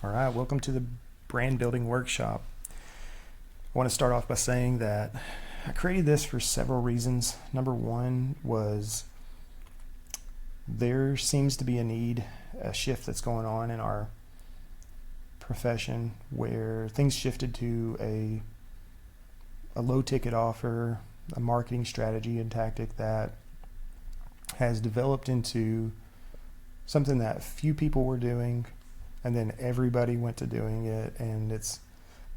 All right, welcome to the brand building workshop. I want to start off by saying that I created this for several reasons. Number one was there seems to be a shift that's going on in our profession where things shifted to a low ticket offer, a marketing strategy and tactic that has developed into something that few people were doing, and then everybody went to doing it, and it's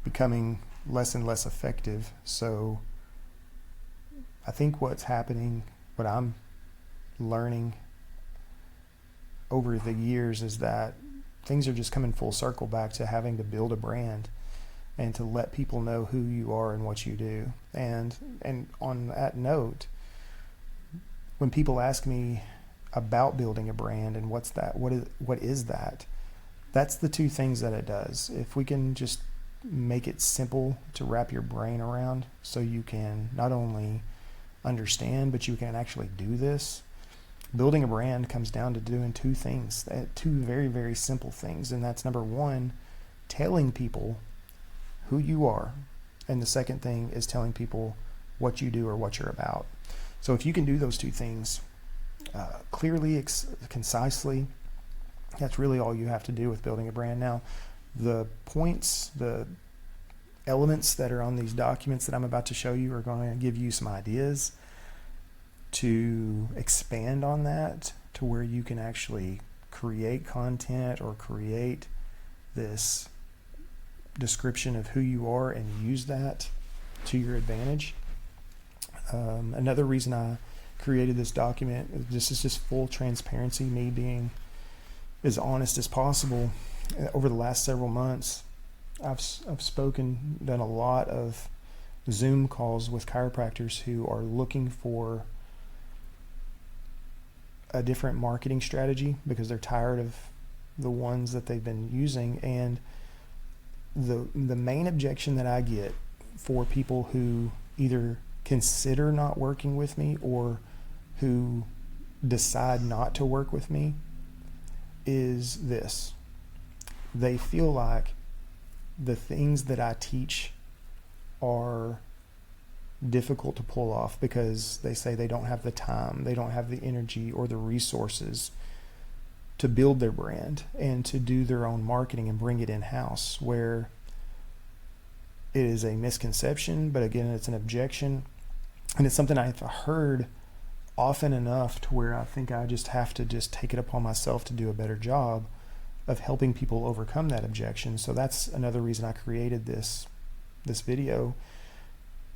becoming less and less effective. So I think what's happening, what I'm learning over the years, is that things are just coming full circle back to having to build a brand and to let people know who you are and what you do. And on that note, when people ask me about building a brand and what is that, that's the two things that it does. If we can just make it simple to wrap your brain around so you can not only understand, but you can actually do this. Building a brand comes down to doing two things, two very, very simple things. And that's number one, telling people who you are. And the second thing is telling people what you do or what you're about. So if you can do those two things clearly, concisely, that's really all you have to do with building a brand. Now, the points, the elements that are on these documents that I'm about to show you are going to give you some ideas to expand on that to where you can actually create content or create this description of who you are and use that to your advantage. Another reason I created this document, this is just full transparency, me being as honest as possible. Over the last several months, I've done a lot of Zoom calls with chiropractors who are looking for a different marketing strategy because they're tired of the ones that they've been using. And the main objection that I get for people who either consider not working with me or who decide not to work with me is this: they feel like the things that I teach are difficult to pull off because they say they don't have the time, they don't have the energy or the resources to build their brand and to do their own marketing and bring it in-house, where it is a misconception, but again, it's an objection. And it's something I've heard often enough to where I think I just have to just take it upon myself to do a better job of helping people overcome that objection. So that's another reason I created this video.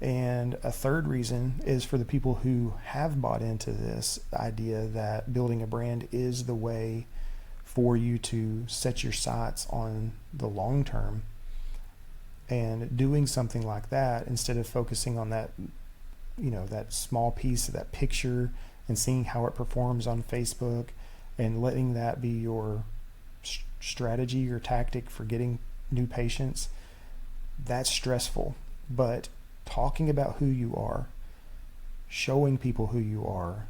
And a third reason is for the people who have bought into this idea that building a brand is the way for you to set your sights on the long term, and doing something like that instead of focusing on that, that small piece of that picture and seeing how it performs on Facebook and letting that be your strategy or tactic for getting new patients. That's stressful. But talking about who you are, showing people who you are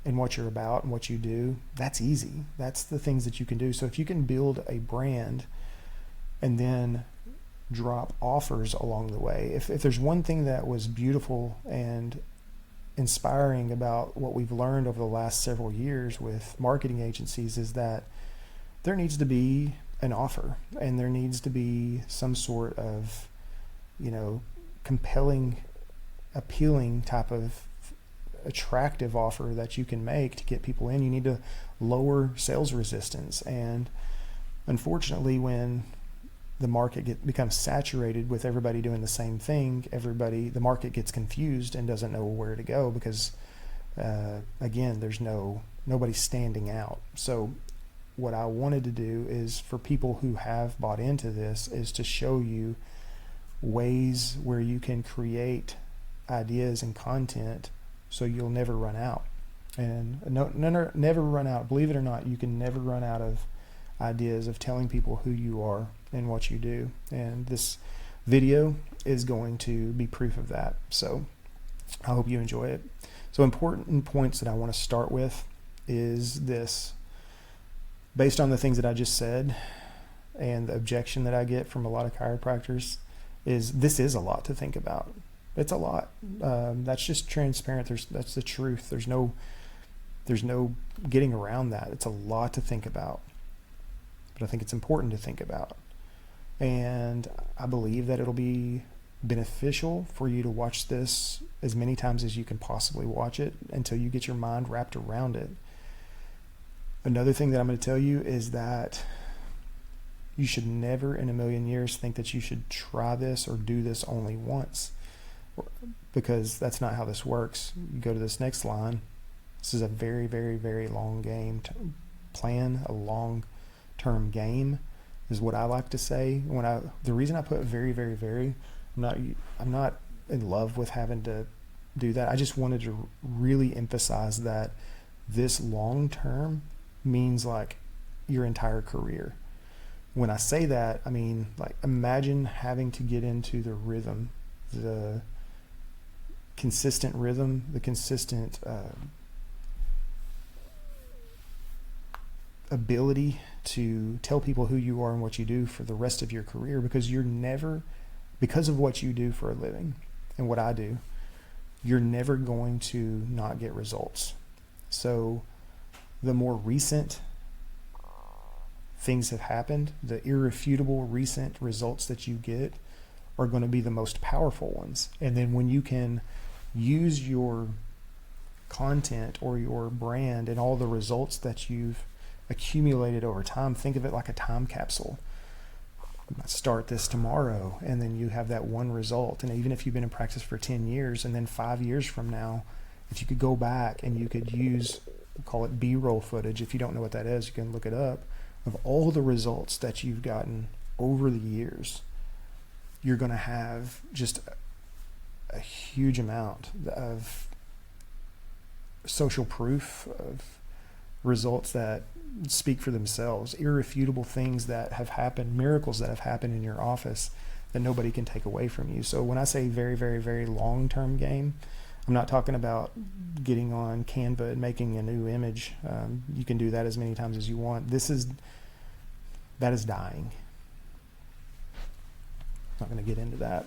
and what you're about and what you do, that's easy. That's the things that you can do. So if you can build a brand and then drop offers along the way. If there's one thing that was beautiful and inspiring about what we've learned over the last several years with marketing agencies, is that there needs to be an offer and there needs to be some sort of, compelling, appealing type of attractive offer that you can make to get people in. You need to lower sales resistance. And unfortunately, when the market becomes saturated with everybody doing the same thing, the market gets confused and doesn't know where to go because, again, there's nobody standing out. So what I wanted to do is for people who have bought into this is to show you ways where you can create ideas and content so you'll never run out. And never run out. Believe it or not, you can never run out of ideas of telling people who you are and what you do. And this video is going to be proof of that. So I hope you enjoy it. So important points that I want to start with is this. Based on the things that I just said, and the objection that I get from a lot of chiropractors is this is a lot to think about. It's a lot. That's just transparent. That's the truth. There's no getting around that. It's a lot to think about, but I think it's important to think about. And I believe that it'll be beneficial for you to watch this as many times as you can possibly watch it until you get your mind wrapped around it. Another thing that I'm going to tell you is that you should never in a million years think that you should try this or do this only once, because that's not how this works. You go to this next line. This is a very, very, very long game. Plan a long-term game is what I like to say. The reason I put very, very, very, I'm not in love with having to do that. I just wanted to really emphasize that this long-term means like your entire career. When I say that, I mean, like, imagine having to get into the rhythm, the consistent rhythm, the consistent ability to tell people who you are and what you do for the rest of your career, because because of what you do for a living and what I do, you're never going to not get results. So the more recent things have happened, the irrefutable recent results that you get are going to be the most powerful ones. And then when you can use your content or your brand and all the results that you've accumulated over time, think of it like a time capsule. Start this tomorrow, and then you have that one result. And even if you've been in practice for 10 years, and then 5 years from now, if you could go back and you could use, call it B-roll footage, if you don't know what that is, you can look it up, of all the results that you've gotten over the years, you're going to have just a huge amount of social proof, of results that speak for themselves, irrefutable things that have happened, miracles that have happened in your office that nobody can take away from you. So when I say very, very, very long-term game, I'm not talking about getting on Canva and making a new image. You can do that as many times as you want. That is dying. I'm not going to get into that.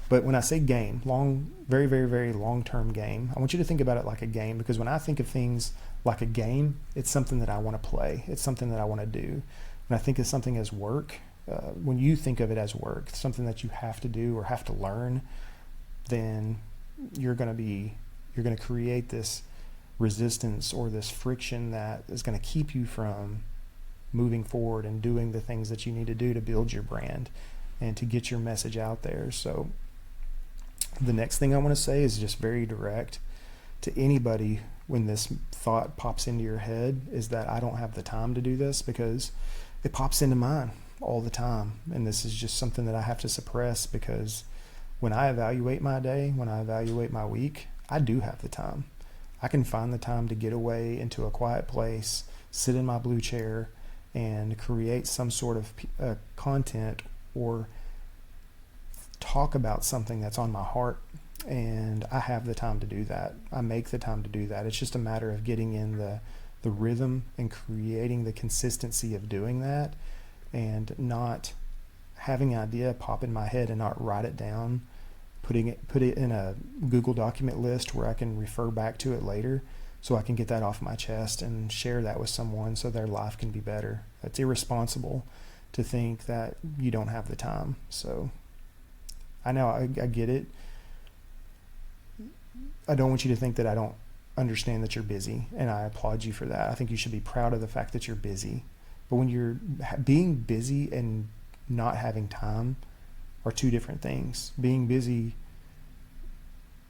But when I say game, very, very, very long-term game, I want you to think about it like a game, because when I think of things like a game, it's something that I want to play. It's something that I want to do. When I think of something as work, when you think of it as work, something that you have to do or have to learn, then you're going to create this resistance or this friction that is going to keep you from moving forward and doing the things that you need to do to build your brand and to get your message out there. So the next thing I want to say is just very direct to anybody when this thought pops into your head, is that I don't have the time to do this, because it pops into mine all the time. And this is just something that I have to suppress, because when I evaluate my day, when I evaluate my week, I do have the time. I can find the time to get away into a quiet place, sit in my blue chair, and create some sort of content or talk about something that's on my heart. And I have the time to do that. I make the time to do that. It's just a matter of getting in the rhythm and creating the consistency of doing that, and not having an idea pop in my head and not write it down, put it in a Google document list where I can refer back to it later, so I can get that off my chest and share that with someone so their life can be better. It's irresponsible to think that you don't have the time. So I know I get it. I don't want you to think that I don't understand that you're busy, and I applaud you for that. I think you should be proud of the fact that you're busy. But when you're being busy and not having time are two different things. Being busy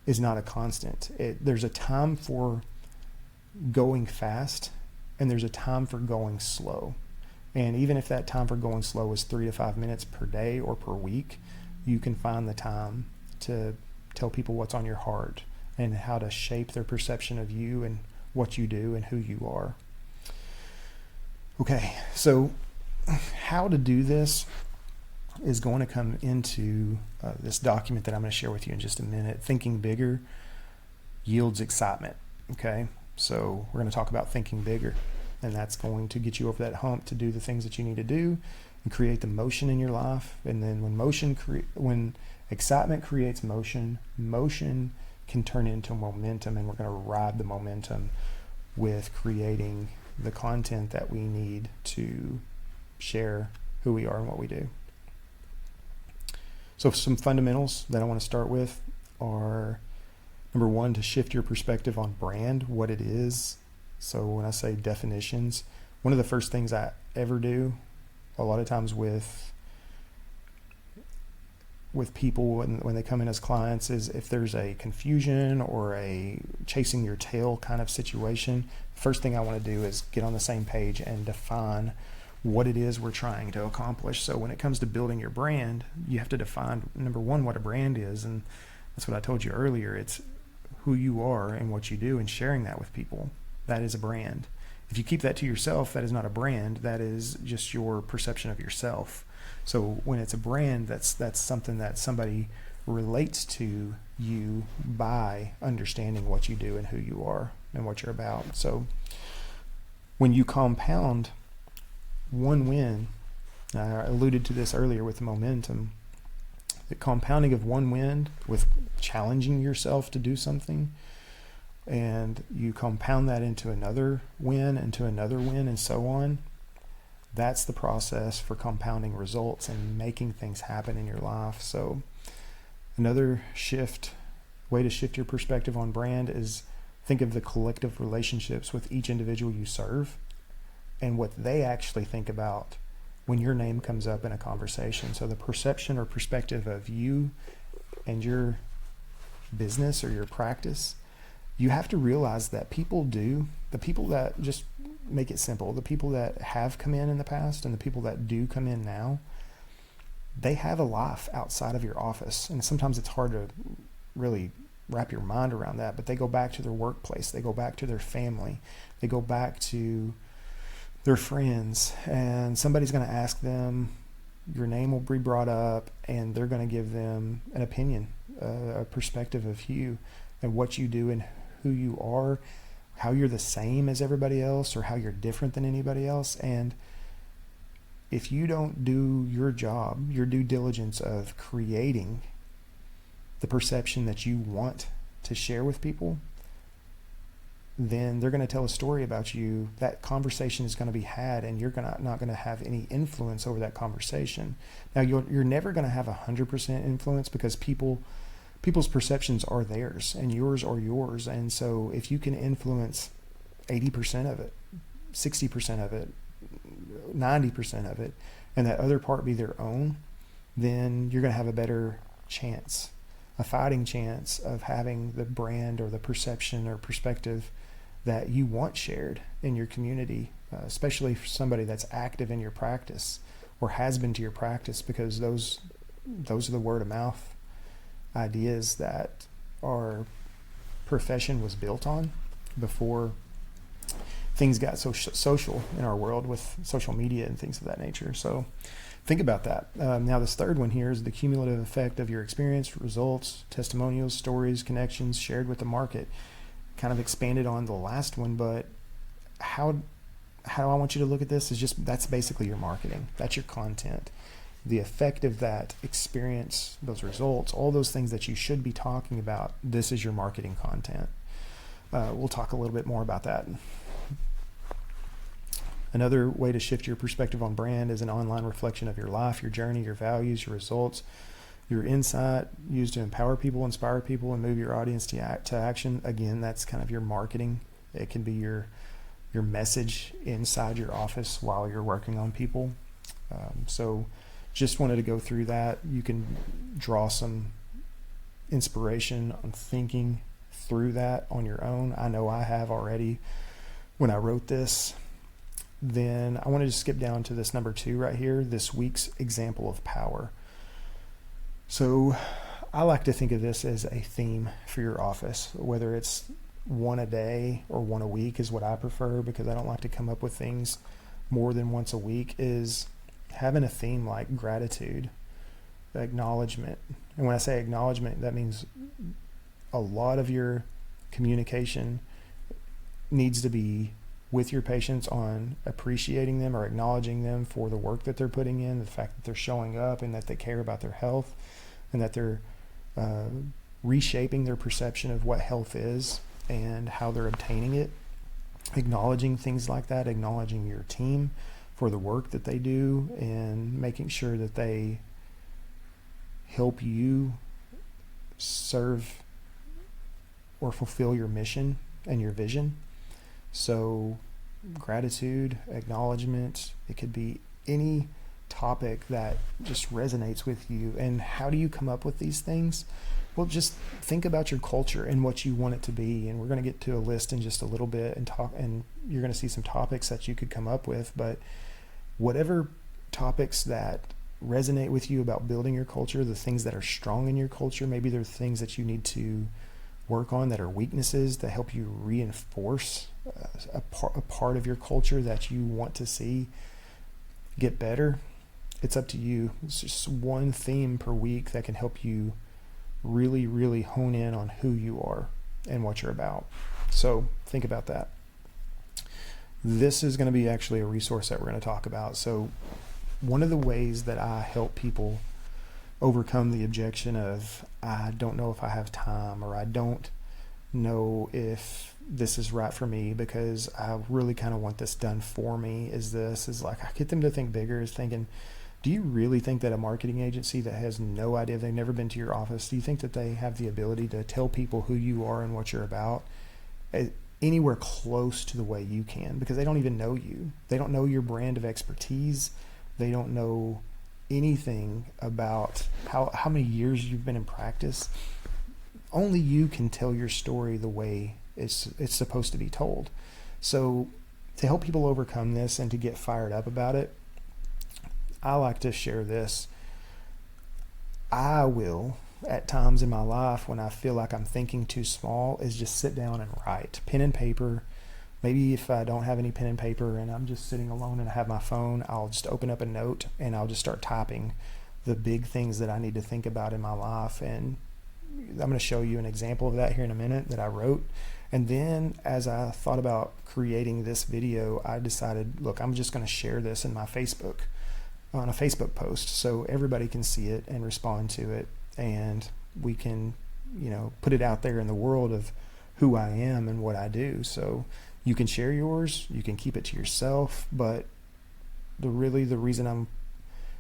is not a constant. There's a time for going fast, and there's a time for going slow. And even if that time for going slow is 3 to 5 minutes per day or per week, you can find the time to tell people what's on your heart and how to shape their perception of you and what you do and who you are. Okay, so how to do this is going to come into this document that I'm going to share with you in just a minute. Thinking bigger yields excitement. Okay, so we're going to talk about thinking bigger. and that's going to get you over that hump to do the things that you need to do and create the motion in your life. And then when excitement creates motion, motion can turn into momentum, and we're going to ride the momentum with creating the content that we need to share who we are and what we do. So some fundamentals that I want to start with are, number one, to shift your perspective on brand, what it is. So when I say definitions, one of the first things I ever do, a lot of times with people when they come in as clients, is if there's a confusion or a chasing your tail kind of situation, the first thing I want to do is get on the same page and define what it is we're trying to accomplish. So when it comes to building your brand, you have to define, number one, what a brand is. And that's what I told you earlier. It's who you are and what you do, and sharing that with people. That is a brand. If you keep that to yourself, that is not a brand. That is just your perception of yourself. So when it's a brand, that's something that somebody relates to you by understanding what you do and who you are and what you're about. So when you compound one win, I alluded to this earlier with momentum, the compounding of one win with challenging yourself to do something, and you compound that into another win, and so on. That's the process for compounding results and making things happen in your life. So another way to shift your perspective on brand is think of the collective relationships with each individual you serve and what they actually think about when your name comes up in a conversation. So the perception or perspective of you and your business or your practice, you have to realize that the people that, just make it simple, the people that have come in the past and the people that do come in now, they have a life outside of your office. And sometimes it's hard to really wrap your mind around that, but they go back to their workplace, they go back to their family, they go back to their friends, and somebody's going to ask them, your name will be brought up, and they're going to give them an opinion, a perspective of you and what you do and who you are, how you're the same as everybody else or how you're different than anybody else. And if you don't do your job, your due diligence of creating the perception that you want to share with people, then they're going to tell a story about you. That conversation is going to be had, and you're not going to have any influence over that conversation. Now, you're never going to have 100% influence, because people's perceptions are theirs and yours are yours. And so if you can influence 80% of it, 60% of it, 90% of it, and that other part be their own, then you're going to have a better chance, a fighting chance of having the brand or the perception or perspective that you want shared in your community, especially for somebody that's active in your practice or has been to your practice, because those are the word of mouth ideas that our profession was built on before things got so social in our world with social media and things of that nature. So think about that. Now, this third one here is the cumulative effect of your experience, results, testimonials, stories, connections shared with the market. Kind of expanded on the last one, but how I want you to look at this is just, that's basically your marketing. That's your content. The effect of that experience, those results, all those things that you should be talking about, this is your marketing content. We'll talk a little bit more about that. Another way to shift your perspective on brand is an online reflection of your life, your journey, your values, your results, your insight used to empower people, inspire people, and move your audience to action. Again, that's kind of your marketing. It can be your message inside your office while you're working on people. So just wanted to go through that. You can draw some inspiration on thinking through that on your own. I know I have already when I wrote this. Then I wanted to skip down to this number 2 right here, this week's example of power. So I like to think of this as a theme for your office, whether it's one a day or one a week is what I prefer, because I don't like to come up with things more than once a week, is having a theme like gratitude, acknowledgement. And when I say acknowledgement, that means a lot of your communication needs to be with your patients on appreciating them or acknowledging them for the work that they're putting in, the fact that they're showing up and that they care about their health, and that they're reshaping their perception of what health is and how they're obtaining it. Acknowledging things like that, acknowledging your team for the work that they do, and making sure that they help you serve or fulfill your mission and your vision. So gratitude, acknowledgement, it could be any topic that just resonates with you. And how do you come up with these things? Well, just think about your culture and what you want it to be. And we're going to get to a list in just a little bit and talk, and you're going to see some topics that you could come up with. But whatever topics that resonate with you about building your culture, the things that are strong in your culture, maybe there are things that you need to work on that are weaknesses that help you reinforce a part of your culture that you want to see get better. It's up to you. It's just one theme per week that can help you really, really hone in on who you are and what you're about. So think about that. This is going to be actually a resource that we're going to talk about. So one of the ways that I help people overcome the objection of, I don't know if I have time, or I don't know if this is right for me because I really kind of want this done for me, is like, I get them to think bigger, is thinking, do you really think that a marketing agency that has no idea, they've never been to your office, do you think that they have the ability to tell people who you are and what you're about anywhere close to the way you can? Because they don't even know you. They don't know your brand of expertise. They don't know anything about how many years you've been in practice. Only you can tell your story the way it's supposed to be told. So to help people overcome this and to get fired up about it, I like to share this. I will, at times in my life when I feel like I'm thinking too small, is just sit down and write. Pen and paper. Maybe if I don't have any pen and paper and I'm just sitting alone and I have my phone, I'll just open up a note and I'll just start typing the big things that I need to think about in my life. And I'm going to show you an example of that here in a minute that I wrote. And then as I thought about creating this video, I decided, look, I'm just going to share this in my Facebook, on a Facebook post, so everybody can see it and respond to it. And we can, put it out there in the world of who I am and what I do. So you can share yours, you can keep it to yourself, but the reason I'm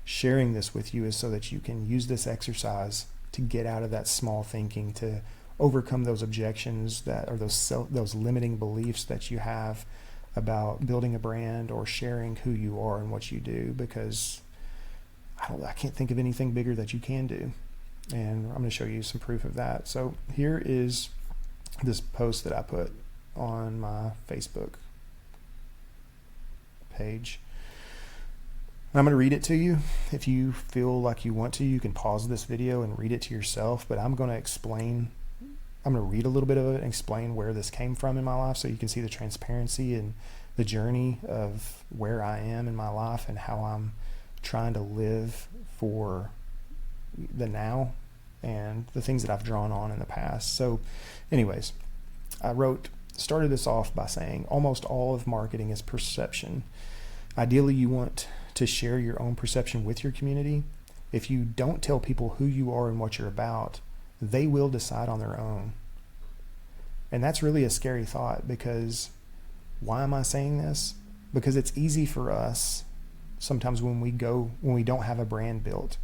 sharing this with you is so that you can use this exercise to get out of that small thinking, to overcome those objections that are those limiting beliefs that you have about building a brand or sharing who you are and what you do, because I can't think of anything bigger that you can do. And I'm going to show you some proof of that. So here is this post that I put on my Facebook page. I'm going to read it to you. If you feel like you want to, you can pause this video and read it to yourself, but I'm going to read a little bit of it and explain where this came from in my life, so you can see the transparency and the journey of where I am in my life and how I'm trying to live for the now and the things that I've drawn on in the past. So anyways, I started this off by saying, almost all of marketing is perception. Ideally, you want to share your own perception with your community. If you don't tell people who you are and what you're about, they will decide on their own. And that's really a scary thought, because why am I saying this? Because it's easy for us sometimes when we don't have a brand built,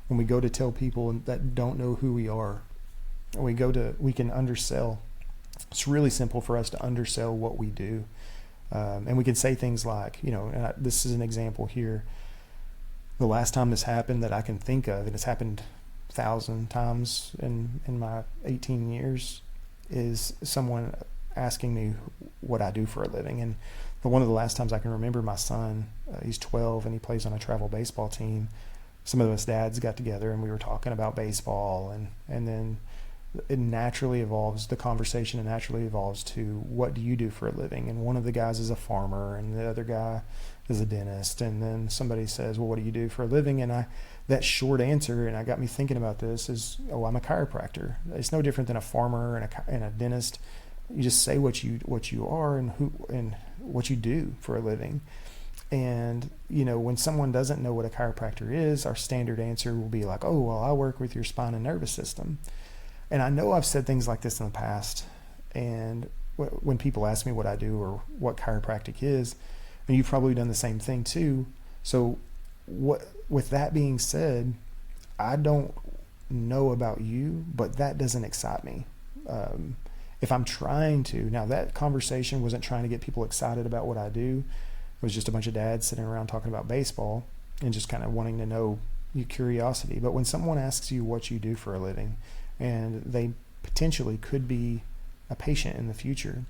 when we go to tell people that don't know who we are, we can undersell. It's really simple for us to undersell what we do. And we can say things like, this is an example here. The last time this happened that I can think of, and it's happened 1,000 times in my 18 years, is someone asking me what I do for a living. And one of the last times I can remember, my son, he's 12 and he plays on a travel baseball team. Some of us dads got together and we were talking about baseball, and then the conversation naturally evolves to, what do you do for a living? And one of the guys is a farmer and the other guy is a dentist. And then somebody says, well, what do you do for a living? And that short answer, and I got me thinking about this, is, I'm a chiropractor. It's no different than a farmer and a dentist. You just say what you are and who and what you do for a living. And, when someone doesn't know what a chiropractor is, our standard answer will be like, oh, well, I work with your spine and nervous system. And I know I've said things like this in the past. And when people ask me what I do or what chiropractic is, and you've probably done the same thing too. So with that being said, I don't know about you, but that doesn't excite me. If I'm trying to, now that conversation wasn't trying to get people excited about what I do. It was just a bunch of dads sitting around talking about baseball and just kind of wanting to know your curiosity. But when someone asks you what you do for a living, and they potentially could be a patient in the future,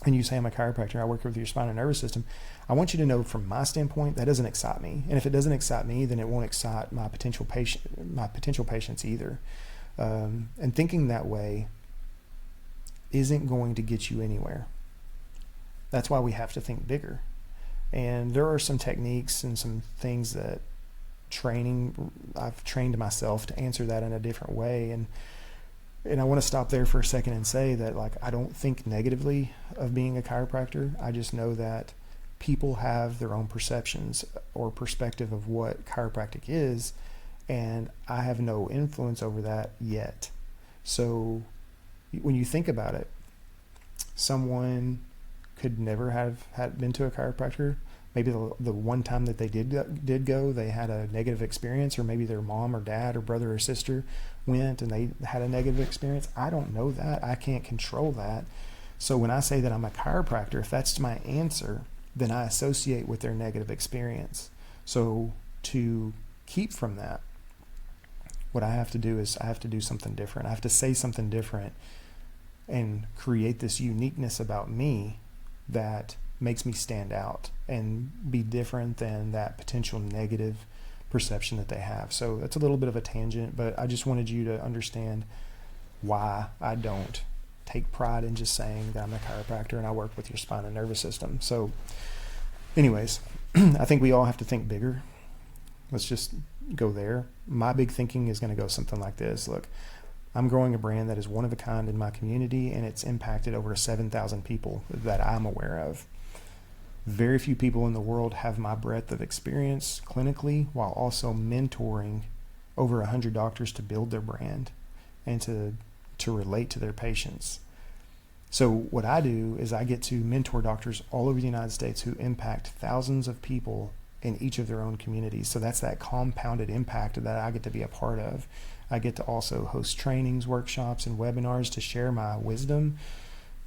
and you say, I'm a chiropractor, I work with your spine and nervous system, I want you to know from my standpoint, that doesn't excite me. And if it doesn't excite me, then it won't excite my potential patients either. And thinking that way isn't going to get you anywhere. That's why we have to think bigger. And there are some techniques and some things that I've trained myself to answer that in a different way. And I want to stop there for a second and say that, like, I don't think negatively of being a chiropractor. I just know that people have their own perceptions or perspective of what chiropractic is, and I have no influence over that yet. So when you think about it, someone could never have been to a chiropractor. Maybe the one time that they did go, they had a negative experience, or maybe their mom or dad or brother or sister went and they had a negative experience. I don't know that. I can't control that. So when I say that I'm a chiropractor, if that's my answer, then I associate with their negative experience. So to keep from that, what I have to do is I have to do something different. I have to say something different and create this uniqueness about me that makes me stand out and be different than that potential negative perception that they have. So that's a little bit of a tangent, but I just wanted you to understand why I don't take pride in just saying that I'm a chiropractor and I work with your spine and nervous system. So anyways, I think we all have to think bigger. Let's just go there. My big thinking is going to go something like this. Look, I'm growing a brand that is one of a kind in my community, and it's impacted over 7,000 people that I'm aware of. Very few people in the world have my breadth of experience clinically, while also mentoring over 100 doctors to build their brand and to relate to their patients. So what I do is I get to mentor doctors all over the United States who impact thousands of people in each of their own communities. So that's that compounded impact that I get to be a part of. I get to also host trainings, workshops, and webinars to share my wisdom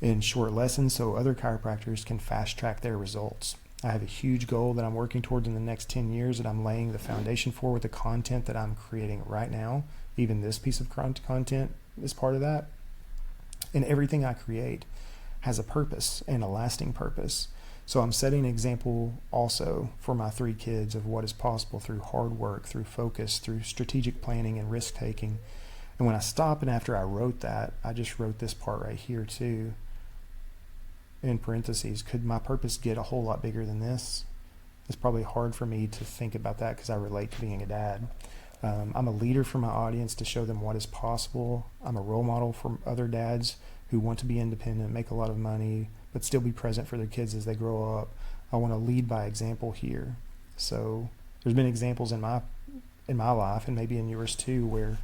in short lessons so other chiropractors can fast track their results. I have a huge goal that I'm working towards in the next 10 years that I'm laying the foundation for with the content that I'm creating right now. Even this piece of content is part of that. And everything I create has a purpose and a lasting purpose. So I'm setting an example also for my 3 kids of what is possible through hard work, through focus, through strategic planning and risk taking. And when I stop and after I wrote that, I just wrote this part right here too. In parentheses, could my purpose get a whole lot bigger than this? It's probably hard for me to think about that because I relate to being a dad. I'm a leader for my audience to show them what is possible. I'm a role model for other dads who want to be independent, make a lot of money, but still be present for their kids as they grow up. I want to lead by example here. So there's been examples in my life, and maybe in yours too, where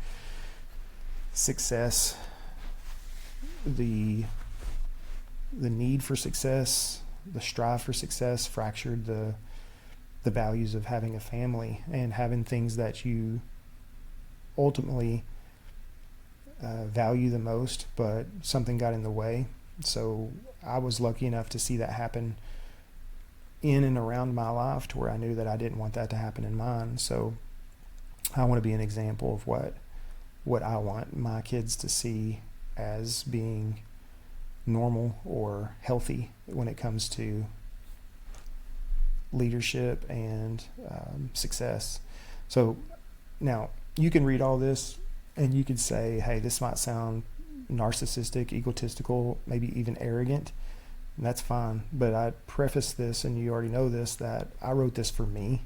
success, the need for success, the strive for success fractured the values of having a family and having things that you ultimately value the most, but something got in the way. So I was lucky enough to see that happen in and around my life to where I knew that I didn't want that to happen in mine. So I want to be an example of what I want my kids to see as being normal or healthy when it comes to leadership and success. So now you can read all this and you could say, hey, this might sound narcissistic, egotistical, maybe even arrogant, and that's fine. But I preface this, and you already know this, that I wrote this for me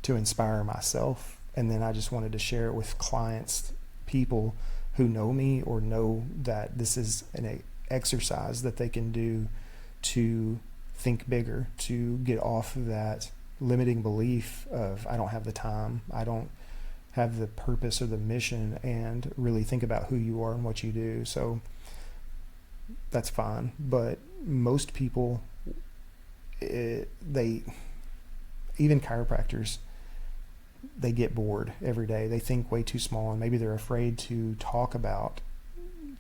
to inspire myself, and then I just wanted to share it with clients, people who know me or know that this is exercise that they can do to think bigger, to get off of that limiting belief of I don't have the time, I don't have the purpose or the mission, and really think about who you are and what you do. So that's fine. But most people, even chiropractors, they get bored every day. They think way too small, and maybe they're afraid to talk about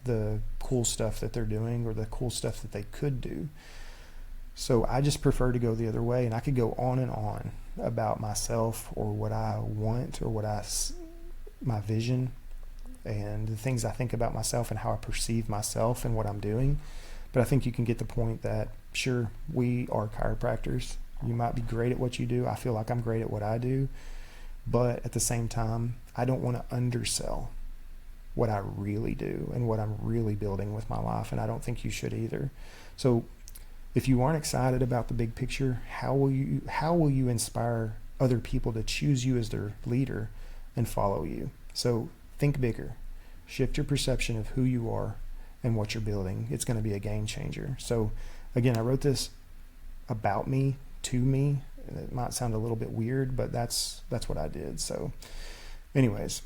the cool stuff that they're doing or the cool stuff that they could do. So I just prefer to go the other way, and I could go on and on about myself or what I want or my vision and the things I think about myself and how I perceive myself and what I'm doing. But I think you can get the point that, sure, we are chiropractors. You might be great at what you do. I feel like I'm great at what I do. But at the same time, I don't want to undersell what I really do and what I'm really building with my life, and I don't think you should either. So if you aren't excited about the big picture, how will you inspire other people to choose you as their leader and follow you? So think bigger. Shift your perception of who you are and what you're building. It's going to be a game changer. So again, I wrote this about me, to me. It might sound a little bit weird, but that's what I did. So anyways,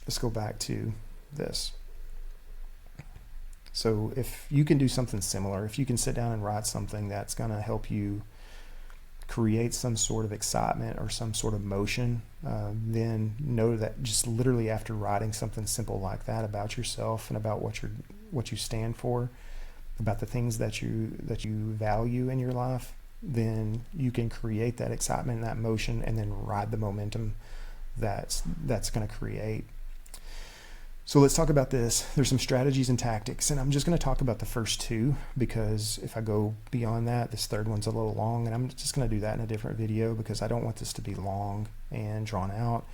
let's go back to this. So if you can do something similar, if you can sit down and write something that's going to help you create some sort of excitement or some sort of motion, then know that just literally after writing something simple like that about yourself and about what you stand for, about the things that you value in your life, then you can create that excitement and that motion, and then ride the momentum that's going to create. So let's talk about this. There's some strategies and tactics, and I'm just going to talk about the first two, because if I go beyond that, this third one's a little long, and I'm just going to do that in a different video because I don't want this to be long and drawn out.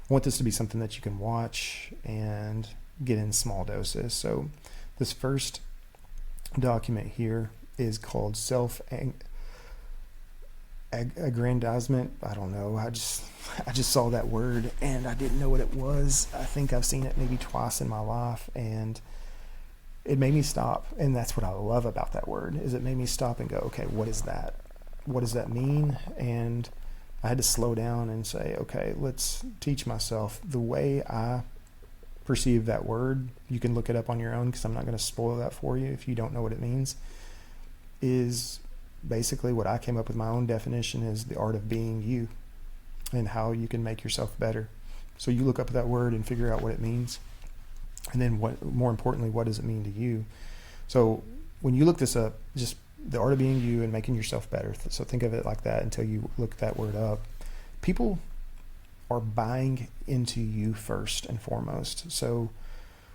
I want this to be something that you can watch and get in small doses. So this first document here is called self-aggrandizement. I don't know. I just saw that word and I didn't know what it was. I think I've seen it maybe twice in my life, and it made me stop. And that's what I love about that word, is it made me stop and go, okay, what is that? What does that mean? And I had to slow down and say, okay, let's teach myself the way I perceive that word. You can look it up on your own because I'm not going to spoil that for you if you don't know what it means. Is basically what I came up with. My own definition is the art of being you and how you can make yourself better. So you look up that word and figure out what it means, and then more importantly, what does it mean to you? So when you look this up, just the art of being you and making yourself better. So think of it like that until you look that word up. People are buying into you first and foremost. So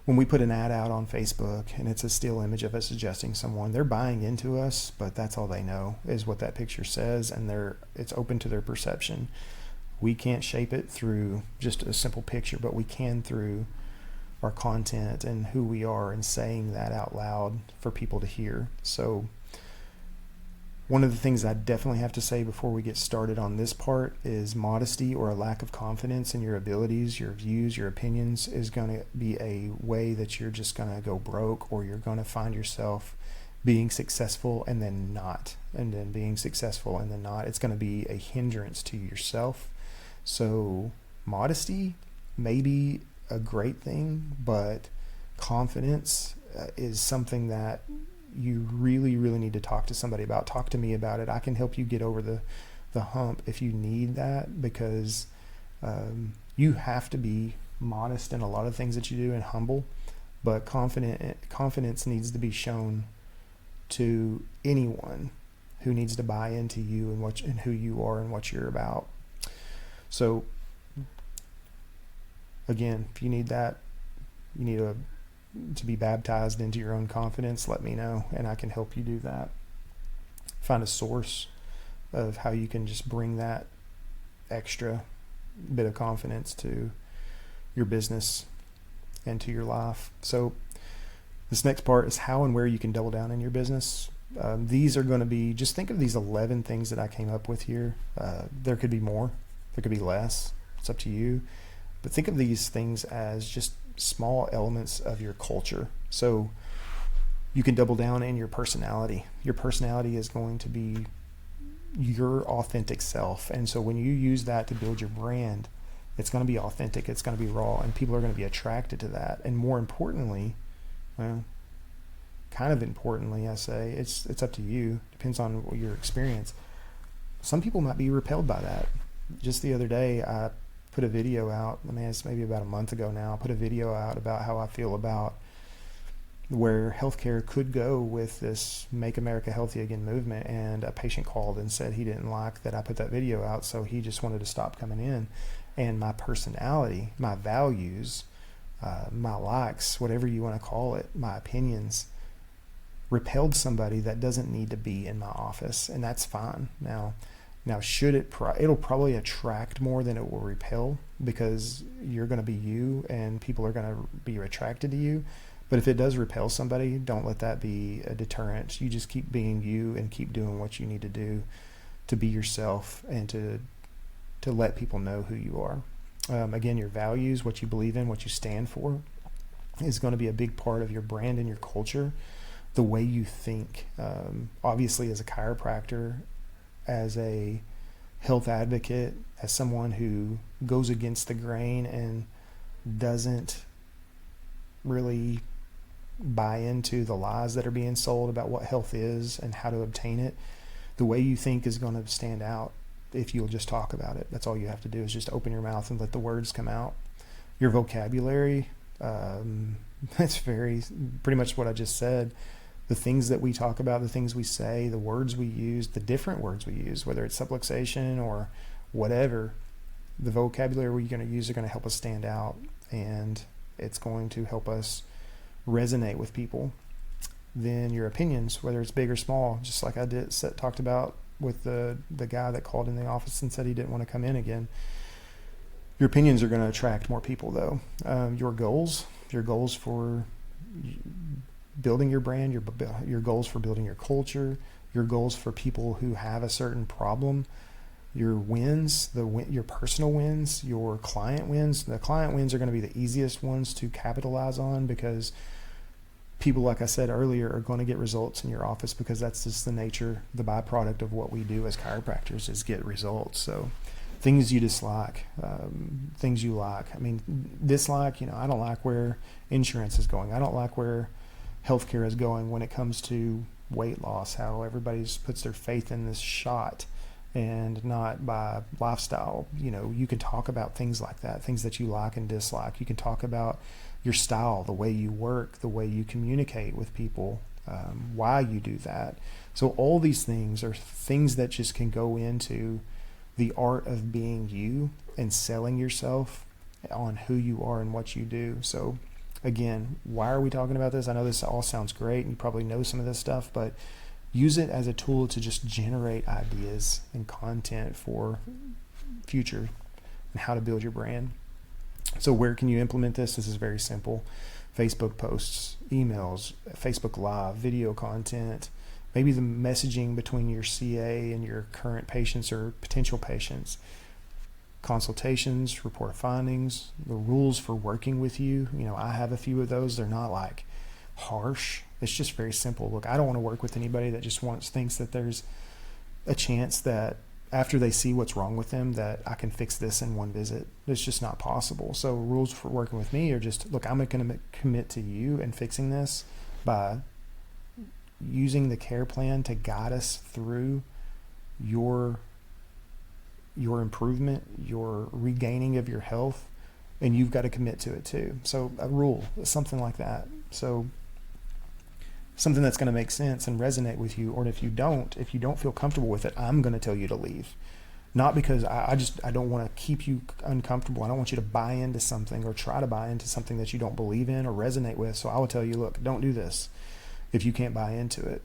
when we put an ad out on Facebook and it's a still image of us suggesting someone, they're buying into us, but that's all they know is what that picture says, and it's open to their perception. We can't shape it through just a simple picture, but we can through our content and who we are and saying that out loud for people to hear. So one of the things I definitely have to say before we get started on this part is modesty or a lack of confidence in your abilities, your views, your opinions is going to be a way that you're just going to go broke, or you're going to find yourself being successful and then not, and then being successful and then not. It's going to be a hindrance to yourself. So modesty may be a great thing, but confidence is something that you really, really need to talk to somebody about. Talk to me about it. I can help you get over the hump if you need that, because you have to be modest in a lot of things that you do and humble, but confidence needs to be shown to anyone who needs to buy into you and who you are and what you're about. So again, if you need that, you need to be baptized into your own confidence, let me know and I can help you do that. Find a source of how you can just bring that extra bit of confidence to your business and to your life. So this next part is how and where you can double down in your business. These are going to be, just think of these 11 things that I came up with here. There could be more, there could be less. It's up to you. But think of these things as just small elements of your culture. So You can double down in your personality. Your personality is going to be your authentic self. And so when you use that to build your brand, it's going to be authentic, it's going to be raw, and people are going to be attracted to that. And more importantly, well, kind of importantly, I say, it's up to you. Depends on what your experience. Some people might be repelled by that. Just the other day, I put a video out. I mean, it's maybe about a month ago now. I put a video out about how I feel about where healthcare could go with this Make America Healthy Again movement. And a patient called and said he didn't like that I put that video out, so he just wanted to stop coming in. And my personality, my values, my likes, whatever you want to call it, my opinions, repelled somebody that doesn't need to be in my office, and that's fine. Now should it'll probably attract more than it will repel, because you're going to be you and people are going to be attracted to you. But if it does repel somebody, don't let that be a deterrent. You just keep being you and keep doing what you need to do to be yourself and to let people know who you are. Again, your values, what you believe in, what you stand for, is going to be a big part of your brand and your culture. The way you think, obviously as a chiropractor, as a health advocate, as someone who goes against the grain and doesn't really buy into the lies that are being sold about what health is and how to obtain it, the way you think is going to stand out if you'll just talk about it. That's all you have to do, is just open your mouth and let the words come out. Your vocabulary, that's pretty much what I just said. The things that we talk about, the things we say, the words we use, the different words we use, whether it's subluxation or whatever, the vocabulary we're going to use are going to help us stand out, and it's going to help us resonate with people. Then your opinions, whether it's big or small, just like I talked about with the guy that called in the office and said he didn't want to come in again. Your opinions are going to attract more people, though. Your goals for building your brand, your goals for building your culture, your goals for people who have a certain problem, your wins, your personal wins, your client wins. The client wins are going to be the easiest ones to capitalize on, because people, like I said earlier, are going to get results in your office, because that's just the nature, the byproduct of what we do as chiropractors, is get results. So things you dislike, things you like. I mean, dislike, I don't like where insurance is going. I don't like where healthcare is going when it comes to weight loss, how everybody puts their faith in this shot and not by lifestyle. You can talk about things like that, things that you like and dislike. You can talk about your style, the way you work, the way you communicate with people, why you do that. So all these things are things that just can go into the art of being you and selling yourself on who you are and what you do. So again, why are we talking about this? I know this all sounds great and you probably know some of this stuff, but use it as a tool to just generate ideas and content for future and how to build your brand. So where can you implement this? This is very simple. Facebook posts, emails, Facebook Live, video content, maybe the messaging between your CA and your current patients or potential patients, consultations, report findings, the rules for working with you. I have a few of those. They're not like harsh. It's just very simple. Look, I don't want to work with anybody that just thinks that there's a chance that after they see what's wrong with them that I can fix this in one visit. It's just not possible. So rules for working with me are just, look, I'm going to commit to you and fixing this by using the care plan to guide us through your improvement, your regaining of your health, and you've got to commit to it too. So a rule, something like that. So something that's going to make sense and resonate with you. Or if you don't feel comfortable with it, I'm going to tell you to leave. Not because I don't want to keep you uncomfortable. I don't want you to buy into something or try to buy into something that you don't believe in or resonate with. So I will tell you, look, don't do this if you can't buy into it.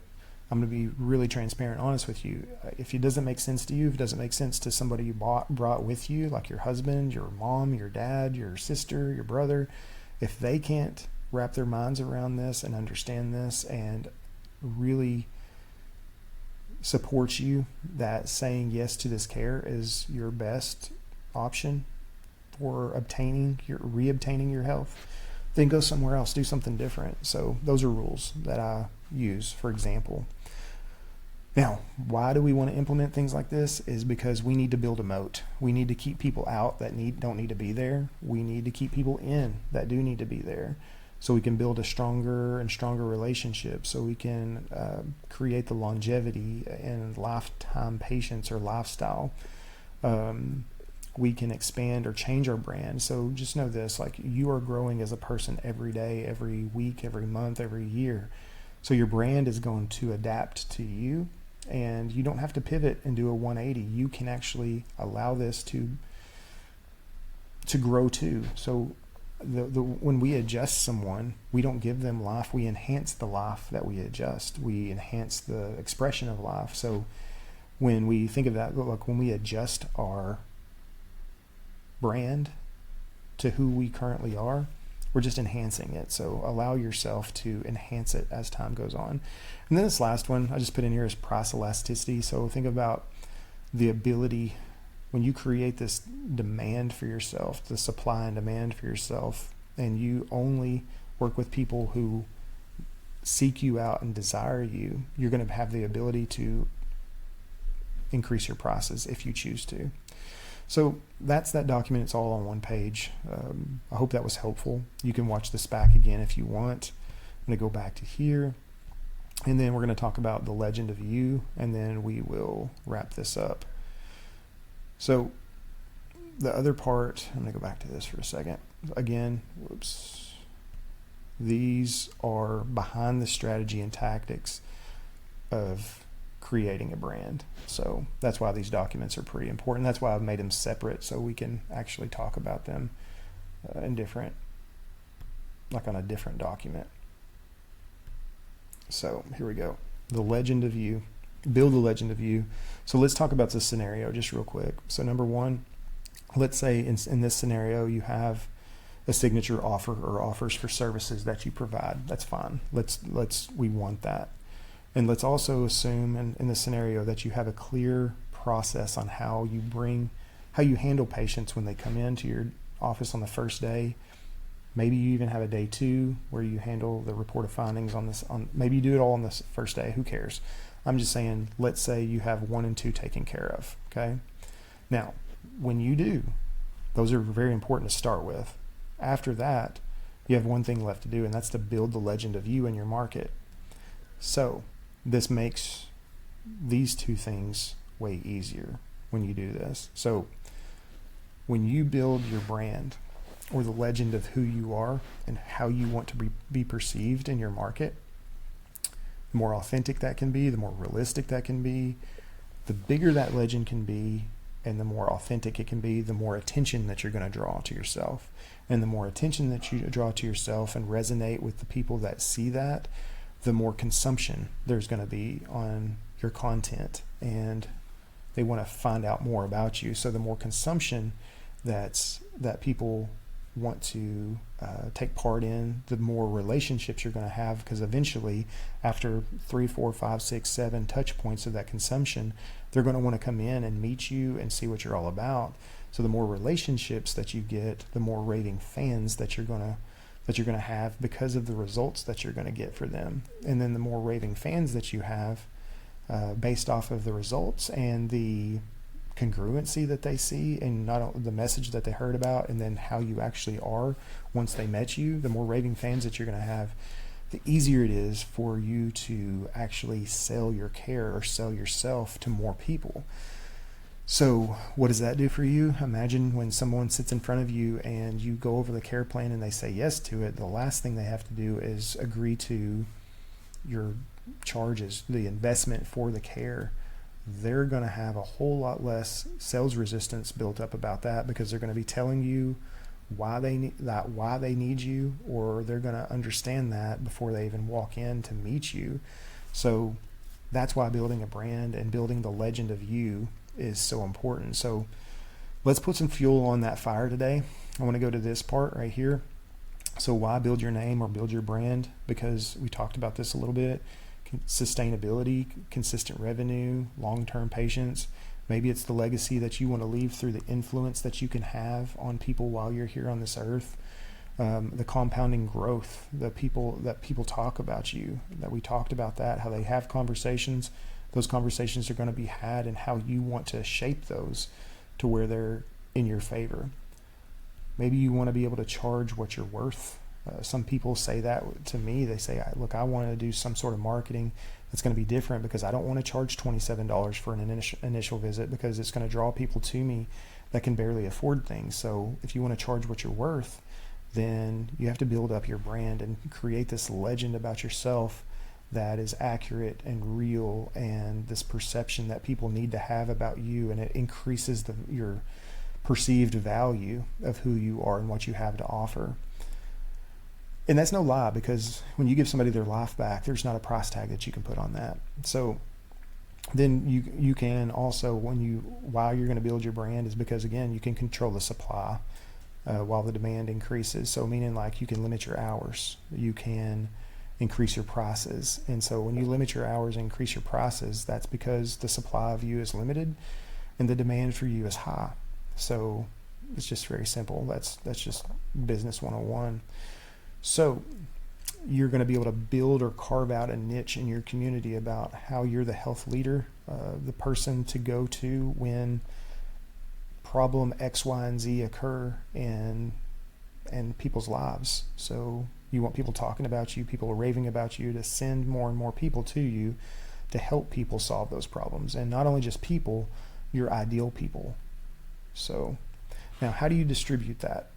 I'm going to be really transparent, honest with you. If it doesn't make sense to you, if it doesn't make sense to somebody you brought with you, like your husband, your mom, your dad, your sister, your brother, if they can't wrap their minds around this and understand this and really support you, that saying yes to this care is your best option for reobtaining your health, then go somewhere else, do something different. So those are rules that I use, for example. Now, why do we want to implement things like this? Is because we need to build a moat. We need to keep people out that don't need to be there. We need to keep people in that do need to be there, so we can build a stronger and stronger relationship, so we can create the longevity and lifetime patience or lifestyle. We can expand or change our brand. So just know this, like, you are growing as a person every day, every week, every month, every year. So your brand is going to adapt to you, and you don't have to pivot and do a 180. You can actually allow this to grow too. So when we adjust someone, we don't give them life, we enhance the life that we adjust. We enhance the expression of life. So when we think of that, like when we adjust our brand to who we currently are, we're just enhancing it. So allow yourself to enhance it as time goes on. And then this last one I just put in here is price elasticity. So think about the ability, when you create this demand for yourself, the supply and demand for yourself, and you only work with people who seek you out and desire you, you're going to have the ability to increase your prices if you choose to. So that's that document. It's all on one page. I hope that was helpful. You can watch this back again if you want. I'm going to go back to here, and then we're going to talk about the legend of you, and then we will wrap this up. So the other part, I'm going to go back to this for a second. Again, whoops. These are behind the strategy and tactics of creating a brand. So that's why these documents are pretty important. That's why I've made them separate, so we can actually talk about them in different, like on a different document. So here we go. The legend of you. Build the legend of you. So let's talk about this scenario just real quick. So number one, let's say in this scenario you have a signature offer or offers for services that you provide. That's fine. We want that. And let's also assume in this scenario that you have a clear process on how you handle patients when they come into your office on the first day. Maybe you even have a day 2 where you handle the report of findings on this. Maybe you do it all on this first day. Who cares? I'm just saying, let's say you have 1 and 2 taken care of. Okay. Now, when you do, those are very important to start with. After that, you have one thing left to do, and that's to build the legend of you and your market. So this makes these 2 things way easier when you do this. So when you build your brand or the legend of who you are and how you want to be perceived in your market, the more authentic that can be, the more realistic that can be, the bigger that legend can be, and the more authentic it can be, the more attention that you're going to draw to yourself. And the more attention that you draw to yourself and resonate with the people that see that, the more consumption there's going to be on your content, and they want to find out more about you. So the more consumption that people want to take part in, the more relationships you're going to have, because eventually after 3, 4, 5, 6, 7 touch points of that consumption, they're going to want to come in and meet you and see what you're all about. So the more relationships that you get, the more raving fans that you're going to have because of the results that you're going to get for them. And then the more raving fans that you have based off of the results and the congruency that they see, and not only the message that they heard about, and then how you actually are once they met you, the more raving fans that you're going to have, the easier it is for you to actually sell your care or sell yourself to more people. So what does that do for you? Imagine when someone sits in front of you and you go over the care plan and they say yes to it, the last thing they have to do is agree to your charges, the investment for the care. They're going to have a whole lot less sales resistance built up about that, because they're going to be telling you why they need you, or they're going to understand that before they even walk in to meet you. So that's why building a brand and building the legend of you is so important. So let's put some fuel on that fire today. I want to go to this part right here. So why build your name or build your brand? Because we talked about this a little bit. Sustainability, consistent revenue, long-term patience. Maybe it's the legacy that you want to leave through the influence that you can have on people while you're here on this earth. The compounding growth, the people that people talk about you, that we talked about that, how they have conversations. Those conversations are going to be had, and how you want to shape those to where they're in your favor. Maybe you want to be able to charge what you're worth. Some people say that to me. They say, look, I want to do some sort of marketing that's going to be different, because I don't want to charge $27 for an initial visit, because it's going to draw people to me that can barely afford things. So if you want to charge what you're worth, then you have to build up your brand and create this legend about yourself that is accurate and real, and this perception that people need to have about you, and it increases your perceived value of who you are and what you have to offer. And that's no lie, because when you give somebody their life back, there's not a price tag that you can put on that. So then you can also, while you're going to build your brand, is because, again, you can control the supply while the demand increases. So meaning, like, you can limit your hours, you can increase your prices. And so when you limit your hours and increase your prices, that's because the supply of you is limited and the demand for you is high. So it's just very simple. That's just business 101. So you're going to be able to build or carve out a niche in your community about how you're the health leader, the person to go to when problem X, Y, and Z occur in people's lives. So you want people talking about you, people raving about you, to send more and more people to you to help people solve those problems. And not only just people, your ideal people. So now, how do you distribute that?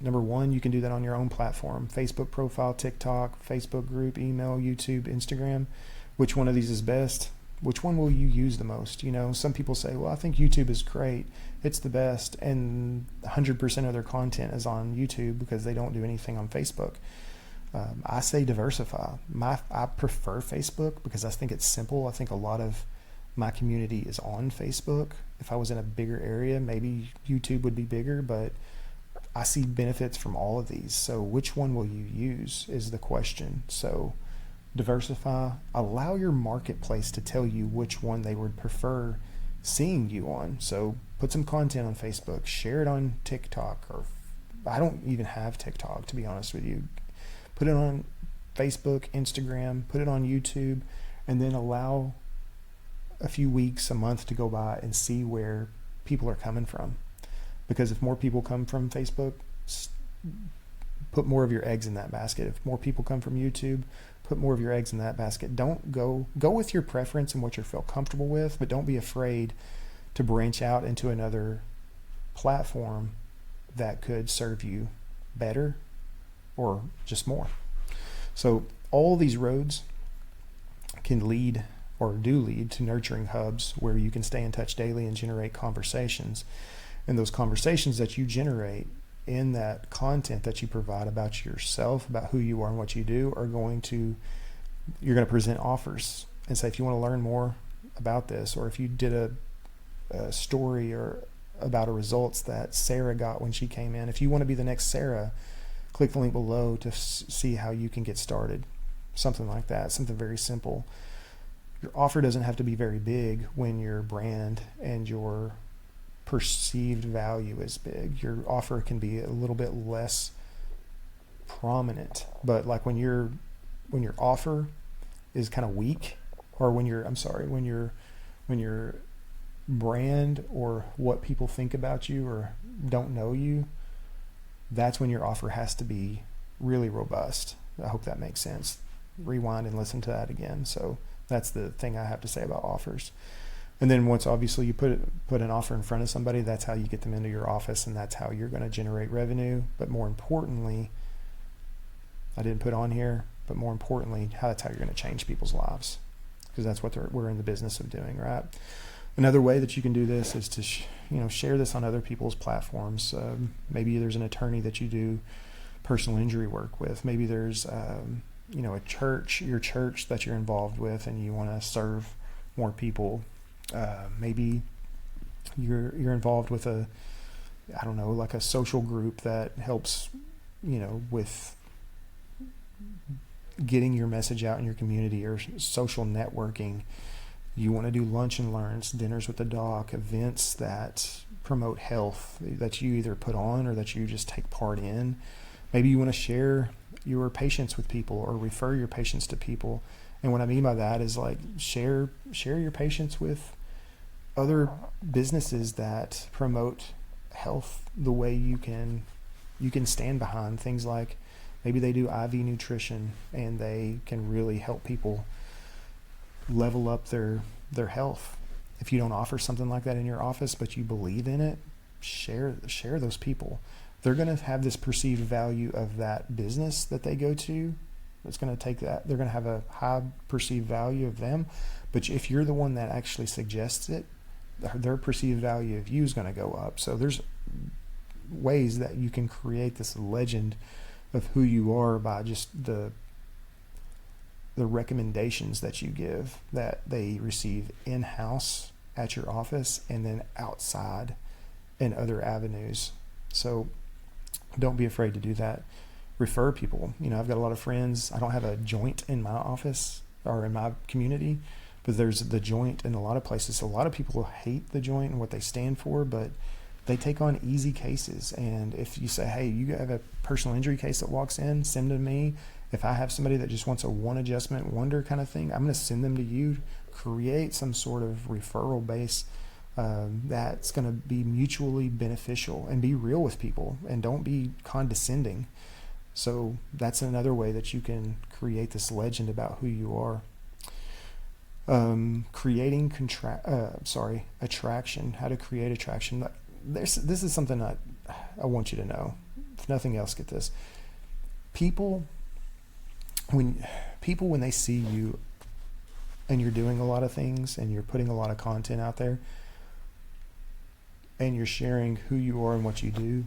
Number one, you can do that on your own platform: Facebook profile, TikTok, Facebook group, email, YouTube, Instagram. Which one of these is best? Which one will you use the most? Some people say, well, I think YouTube is great, it's the best, and 100% of their content is on YouTube because they don't do anything on Facebook. I say diversify. I prefer Facebook because I think it's simple. I think a lot of my community is on Facebook. If I was in a bigger area, maybe YouTube would be bigger, but I see benefits from all of these. So which one will you use is the question. So diversify. Allow your marketplace to tell you which one they would prefer seeing you on. So put some content on Facebook, share it on TikTok, or I don't even have TikTok, to be honest with you. Put it on Facebook, Instagram, put it on YouTube, and then allow a few weeks, a month to go by and see where people are coming from. Because if more people come from Facebook, put more of your eggs in that basket. If more people come from YouTube, put more of your eggs in that basket. Don't go with your preference and what you feel comfortable with, but don't be afraid to branch out into another platform that could serve you better or just more. So all these roads can lead or do lead to nurturing hubs where you can stay in touch daily and generate conversations. And those conversations that you generate in that content that you provide about yourself, about who you are and what you do, you're going to present offers and say, if you want to learn more about this, or if you did a story or about results that Sarah got when she came in, if you want to be the next Sarah, click the link below to see how you can get started. Something like that, something very simple. Your offer doesn't have to be very big when your brand and your perceived value is big. Your offer can be a little bit less prominent, but like when your offer is kind of weak, or when your brand or what people think about you or don't know you, that's when your offer has to be really robust. I hope that makes sense. Rewind and listen to that again. So that's the thing I have to say about offers. And then once obviously you put an offer in front of somebody, that's how you get them into your office, and that's how you're going to generate revenue. But more importantly, I didn't put on here, but more importantly, that's how you're going to change people's lives, because that's what we're in the business of doing, right? Another way that you can do this is to share this on other people's platforms. Maybe there's an attorney that you do personal injury work with. Maybe there's your church that you're involved with, and you want to serve more people. Maybe you're involved with a social group that helps with getting your message out in your community, or social networking. You want to do lunch and learns, dinners with the doc, events that promote health that you either put on or that you just take part in. Maybe you want to share your patients with people or refer your patients to people. And what I mean by that is like share your patients with other businesses that promote health the way you can stand behind things. Like maybe they do IV nutrition and they can really help people level up their health. If you don't offer something like that in your office but you believe in it, share those people. They're going to have this perceived value of that business that they go to. It's going to take that. They're going to have a high perceived value of them. But if you're the one that actually suggests it, their perceived value of you is going to go up. So there's ways that you can create this legend of who you are by just the recommendations that you give, that they receive in-house at your office and then outside in other avenues. So don't be afraid to do that. Refer people. I've got a lot of friends. I don't have a joint in my office or in my community, but there's the joint in a lot of places. So a lot of people hate the joint and what they stand for, but they take on easy cases. And if you say, hey, you have a personal injury case that walks in, send them to me. If I have somebody that just wants a one adjustment wonder kind of thing, I'm going to send them to you. Create some sort of referral base that's going to be mutually beneficial, and be real with people and don't be condescending. So that's another way that you can create this legend about who you are. Creating attraction. How to create attraction. This is something I want you to know. If nothing else, get this. People when they see you and you're doing a lot of things and you're putting a lot of content out there and you're sharing who you are and what you do,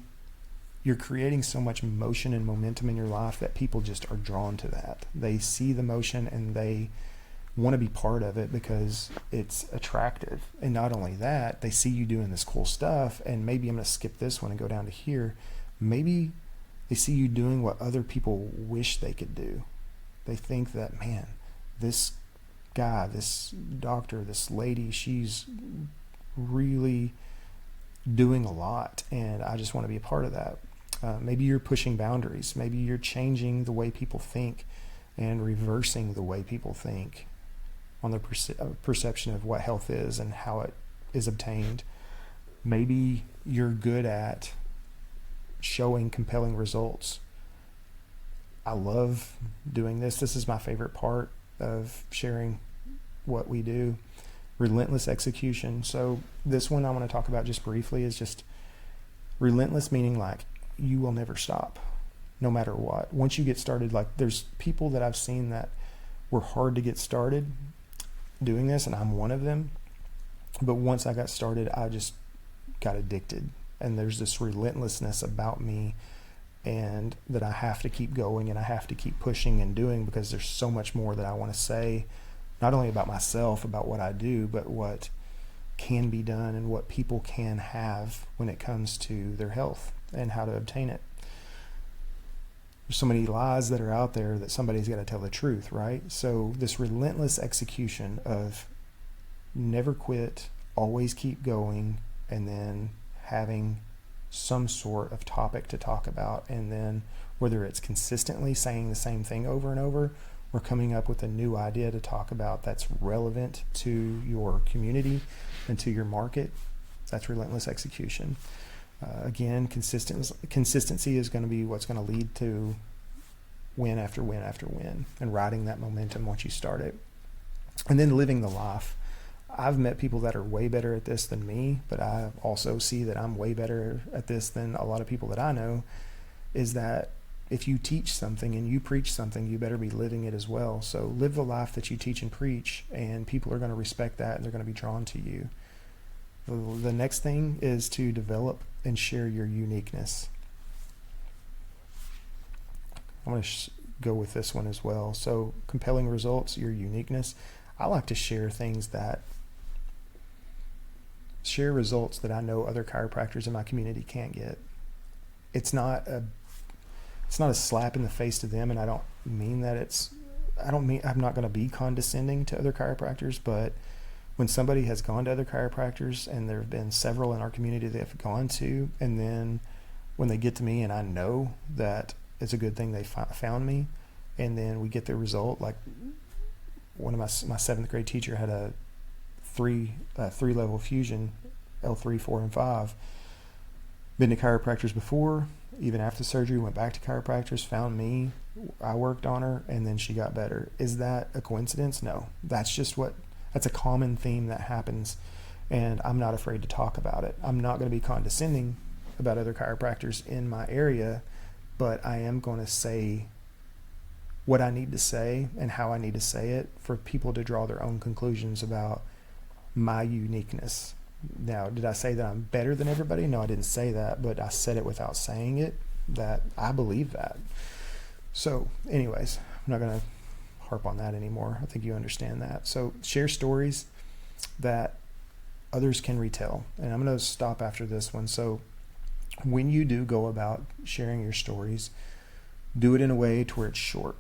you're creating so much motion and momentum in your life that people just are drawn to that. They see the motion and they want to be part of it because it's attractive. And not only that, they see you doing this cool stuff, and maybe I'm going to skip this one and go down to here. Maybe they see you doing what other people wish they could do. They think that, man, this guy, this doctor, this lady, she's really doing a lot, and I just want to be a part of that. Maybe you're pushing boundaries. Maybe you're changing the way people think and reversing the way people think on the perception of what health is and how it is obtained. Maybe you're good at showing compelling results. I love doing this. This is my favorite part of sharing what we do. Relentless execution. So this one I want to talk about just briefly is just relentless, meaning like you will never stop no matter what. Once you get started, like there's people that I've seen that were hard to get started doing this, and I'm one of them. But once I got started, I just got addicted, and there's this relentlessness about me, and that I have to keep going and I have to keep pushing and doing, because there's so much more that I want to say, not only about myself, about what I do, but what can be done and what people can have when it comes to their health and how to obtain it. There's so many lies that are out there that somebody's got to tell the truth, right? So this relentless execution of never quit, always keep going, and then having some sort of topic to talk about, and then whether it's consistently saying the same thing over and over or coming up with a new idea to talk about that's relevant to your community and to your market, that's relentless execution. Again, consistency is going to be what's going to lead to win after win after win, and riding that momentum once you start it. And then living the life. I've met people that are way better at this than me, but I also see that I'm way better at this than a lot of people that I know, is that if you teach something and you preach something, you better be living it as well. So live the life that you teach and preach, and people are going to respect that and they're going to be drawn to you. The next thing is to develop and share your uniqueness. I'm going to go with this one as well. So compelling results, your uniqueness. I like to share results that I know other chiropractors in my community can't get. It's not a slap in the face to them, and I don't mean that I'm not going to be condescending to other chiropractors, but when somebody has gone to other chiropractors, and there have been several in our community that have gone to, and then when they get to me and I know that it's a good thing they found me. And then we get the result. Like one of my 7th grade teacher had a three level fusion, L3, 4, and 5. Been to chiropractors before, even after surgery, went back to chiropractors, found me, I worked on her, and then she got better. Is that a coincidence? No. That's a common theme that happens, and I'm not afraid to talk about it. I'm not going to be condescending about other chiropractors in my area, but I am going to say what I need to say and how I need to say it for people to draw their own conclusions about my uniqueness. Now, did I say that I'm better than everybody? No, I didn't say that, but I said it without saying it, that I believe that. So anyways, I'm not going to harp on that anymore. I think you understand that. So share stories that others can retell. And I'm going to stop after this one. So when you do go about sharing your stories, do it in a way to where it's short.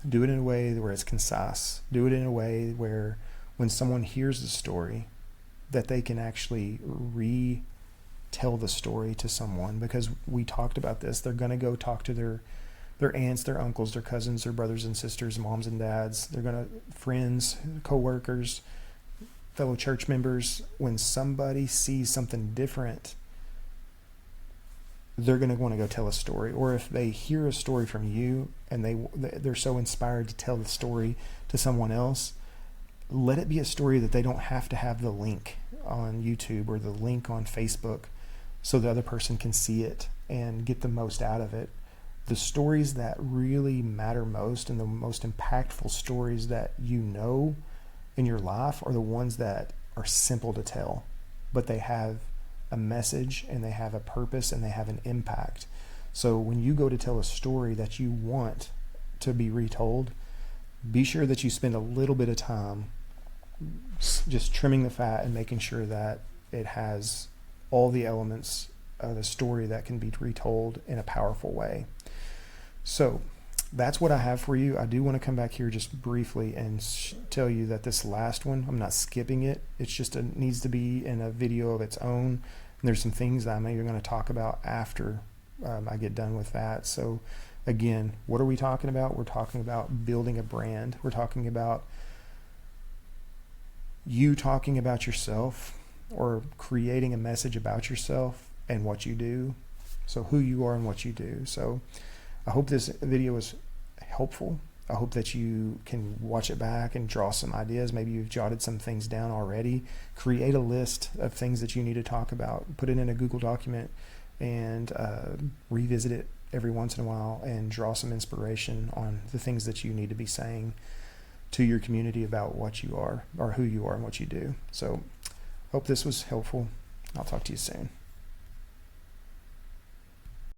Do it in a way where it's concise. Do it in a way where when someone hears the story, that they can actually retell the story to someone, because we talked about this. They're going to go talk to their aunts, their uncles, their cousins, their brothers and sisters, moms and dads. They're going to friends, co-workers, fellow church members. When somebody sees something different, they're going to want to go tell a story. Or if they hear a story from you and they're so inspired to tell the story to someone else, let it be a story that they don't have to have the link on YouTube or the link on Facebook so the other person can see it and get the most out of it. The stories that really matter most and the most impactful stories that you know in your life are the ones that are simple to tell, but they have a message and they have a purpose and they have an impact. So when you go to tell a story that you want to be retold, be sure that you spend a little bit of time just trimming the fat and making sure that it has all the elements of a story that can be retold in a powerful way. So that's what I have for you. I do want to come back here just briefly and tell you that this last one, I'm not skipping it. It's just needs to be in a video of its own. And there's some things that I'm even going to talk about after I get done with that. So again, what are we talking about? We're talking about building a brand. We're talking about you talking about yourself or creating a message about yourself and what you do. So who you are and what you do. So I hope this video was helpful. I hope that you can watch it back and draw some ideas. Maybe you've jotted some things down already. Create a list of things that you need to talk about. Put it in a Google document and revisit it every once in a while and draw some inspiration on the things that you need to be saying to your community about what you are or who you are and what you do. So hope this was helpful. I'll talk to you soon.